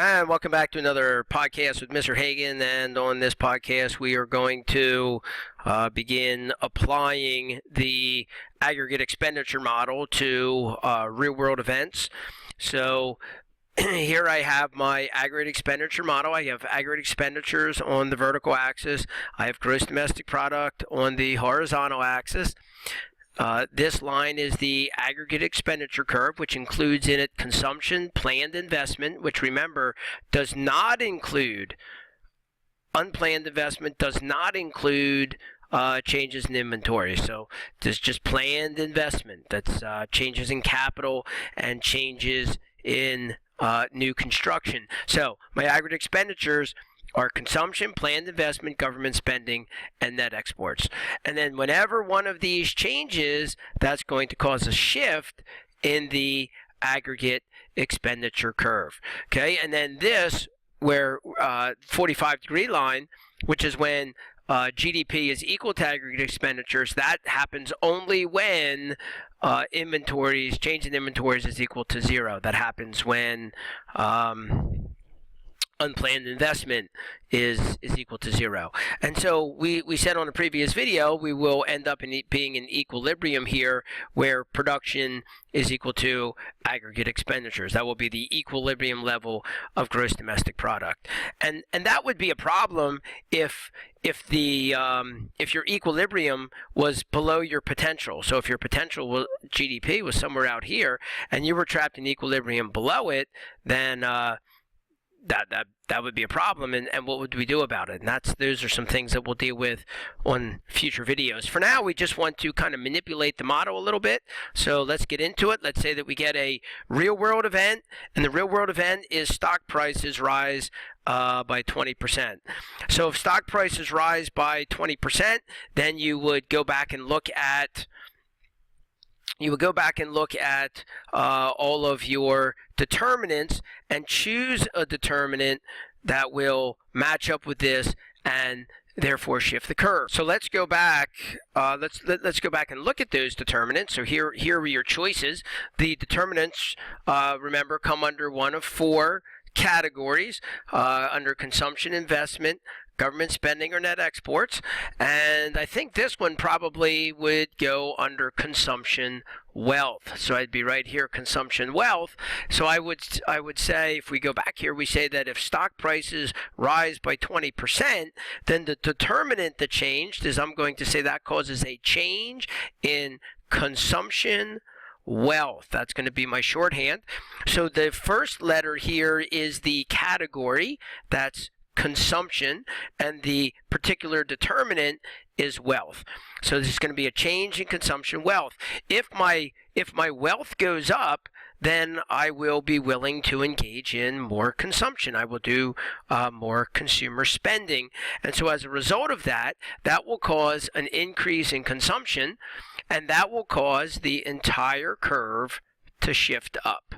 And welcome back to another podcast with Mr. Hagan. And on this podcast, we are going to begin applying the aggregate expenditure model to real-world events. So here I have my aggregate expenditure model. I have aggregate expenditures on the vertical axis. I have gross domestic product on the horizontal axis. This line is the aggregate expenditure curve, which includes in it consumption, planned investment, which remember does not include unplanned investment, does not include changes in inventory. So there's just planned investment. That's changes in capital and changes in new construction. So my aggregate expenditures are consumption, planned investment, government spending, and net exports. And then whenever one of these changes, that's going to cause a shift in the aggregate expenditure curve. Okay, and then this, where 45-degree line, which is when GDP is equal to aggregate expenditures, that happens only when change in inventories is equal to zero. That happens when unplanned investment is equal to zero. And so we said on a previous video, we will end up being in equilibrium here, where production is equal to aggregate expenditures. That will be the equilibrium level of gross domestic product. And that would be a problem if your equilibrium was below your potential. So if your potential GDP was somewhere out here and you were trapped in equilibrium below it, then that would be a problem, and what would we do about it? And those are some things that we'll deal with on future videos. For now, we just want to kind of manipulate the model a little bit. So let's get into it. Let's say that we get a real-world event, and the real-world event is stock prices rise by 20%. So if stock prices rise by 20%, then you would go back and look at all of your determinants and choose a determinant that will match up with this and therefore shift the curve. So let's go back. Let's go back and look at those determinants. So here are your choices. The determinants, remember, come under one of four categories, under consumption, investment, government spending, or net exports. And I think this one probably would go under consumption wealth. So I'd be right here, consumption wealth. So I would say, if we go back here, we say that if stock prices rise by 20%, then the determinant that changed is, I'm going to say, that causes a change in consumption wealth. That's going to be my shorthand. So the first letter here is the category, that's consumption, and the particular determinant is wealth. So this is going to be a change in consumption wealth. If my wealth goes up, then I will be willing to engage in more consumption. I will do more consumer spending. And so as a result of that, that will cause an increase in consumption, and that will cause the entire curve to shift up.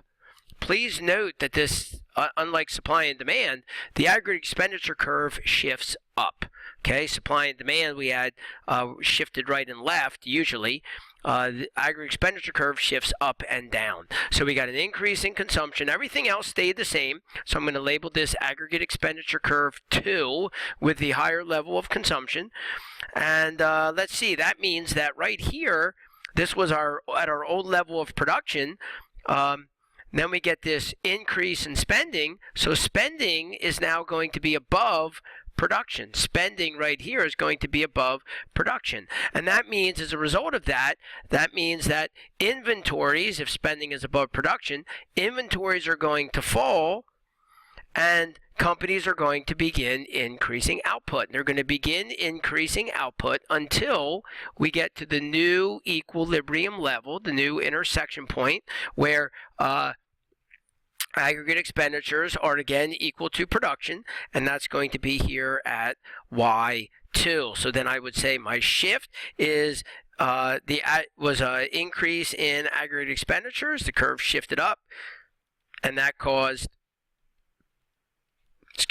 Please note that this, unlike supply and demand, the aggregate expenditure curve shifts up. Okay, supply and demand we had shifted right and left usually. The aggregate expenditure curve shifts up and down. So we got an increase in consumption. Everything else stayed the same. So I'm going to label this aggregate expenditure curve 2 with the higher level of consumption. And let's see, that means that right here, this was at our old level of production. Then we get this increase in spending. So spending is now going to be above production. Spending right here is going to be above production. And that means, as a result of that, that means that inventories, if spending is above production, inventories are going to fall, and companies are going to begin increasing output. They're going to begin increasing output until we get to the new equilibrium level, the new intersection point, where aggregate expenditures are again equal to production, and that's going to be here at Y2. So then I would say my shift is was an increase in aggregate expenditures. The curve shifted up, and that caused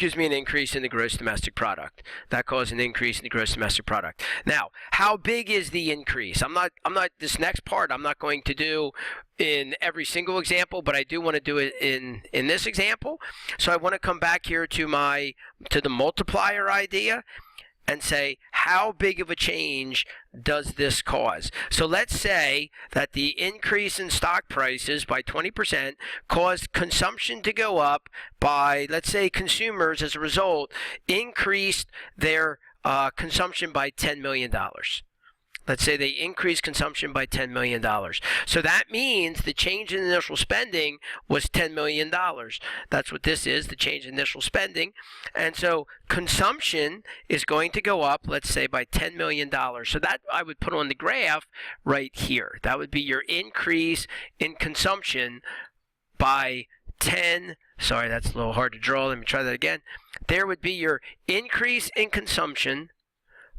an increase in the gross domestic product. That caused an increase in the gross domestic product. Now, how big is the increase? I'm not this next part I'm not going to do in every single example, but I do want to do it in this example. So I want to come back here to the multiplier idea and say, how big of a change does this cause? So let's say that the increase in stock prices by 20% caused consumption to go up by, let's say, consumers as a result increased their consumption by $10 million. Let's say they increased consumption by $10 million. So that means the change in initial spending was $10 million. That's what this is, the change in initial spending. And so consumption is going to go up, let's say, by $10 million. So that I would put on the graph right here. That would be your increase in consumption by 10. Sorry, that's a little hard to draw. Let me try that again. There would be your increase in consumption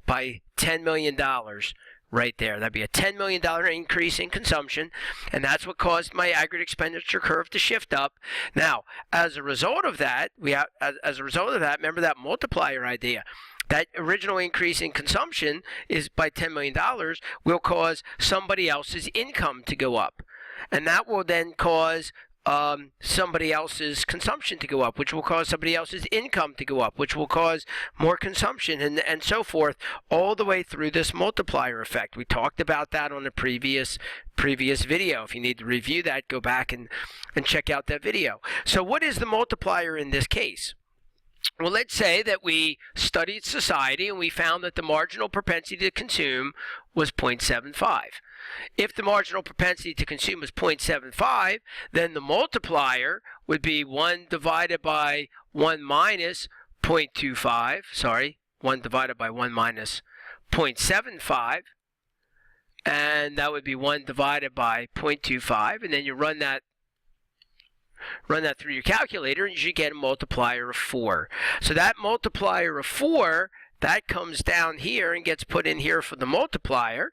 by $10 million. Right there. That'd be a $10 million increase in consumption, and that's what caused my aggregate expenditure curve to shift up. Now, as a result of that, remember that multiplier idea. That original increase in consumption is by $10 million will cause somebody else's income to go up, and that will then cause somebody else's consumption to go up, which will cause somebody else's income to go up, which will cause more consumption, and so forth, all the way through this multiplier effect. We talked about that on the previous video. If you need to review that, go back and check out that video. So what is the multiplier in this case? Well, let's say that we studied society and we found that the marginal propensity to consume was 0.75. If the marginal propensity to consume is 0.75, then the multiplier would be 1 divided by 1 minus 0.25. Sorry, 1 divided by 1 minus 0.75. And that would be 1 divided by 0.25. And then you run that through your calculator, and you should get a multiplier of 4. So that multiplier of 4, that comes down here and gets put in here for the multiplier.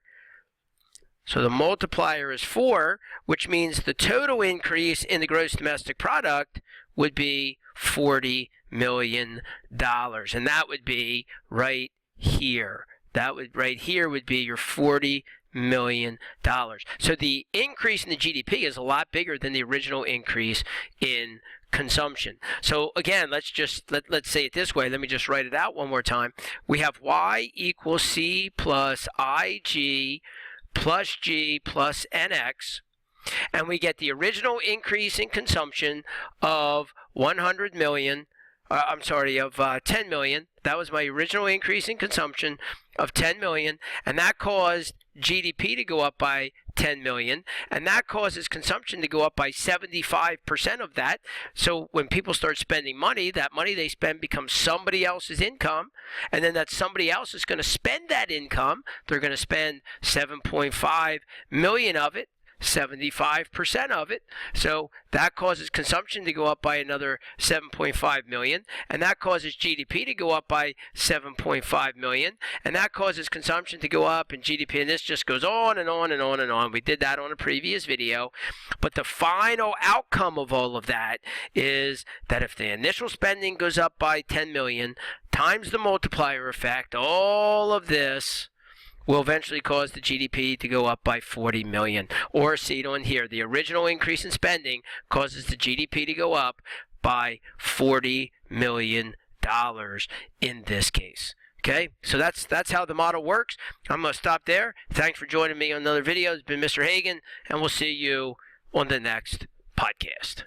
So the multiplier is 4, which means the total increase in the gross domestic product would be $40 million. And that would be right here. Right here would be your $40 million. So the increase in the GDP is a lot bigger than the original increase in consumption. So again, let's say it this way. Let me just write it out one more time. We have Y equals C plus IG plus G plus NX, and we get the original increase in consumption of 100 million. Of 10 million. That was my original increase in consumption of 10 million, and that caused GDP to go up by 10 million, and that causes consumption to go up by 75% of that. So when people start spending money, that money they spend becomes somebody else's income, and then that somebody else is going to spend that income. They're going to spend 7.5 million of it, 75% of it. So that causes consumption to go up by another 7.5 million, and that causes GDP to go up by 7.5 million, and that causes consumption to go up and GDP, and this just goes on and on and on and on. We did that on a previous video. But the final outcome of all of that is that if the initial spending goes up by 10 million times the multiplier effect, all of this will eventually cause the GDP to go up by 40 million. Or see it on here, the original increase in spending causes the GDP to go up by $40 million in this case. Okay, so that's how the model works. I'm going to stop there. Thanks for joining me on another video. It's been Mr. Hagan, and we'll see you on the next podcast.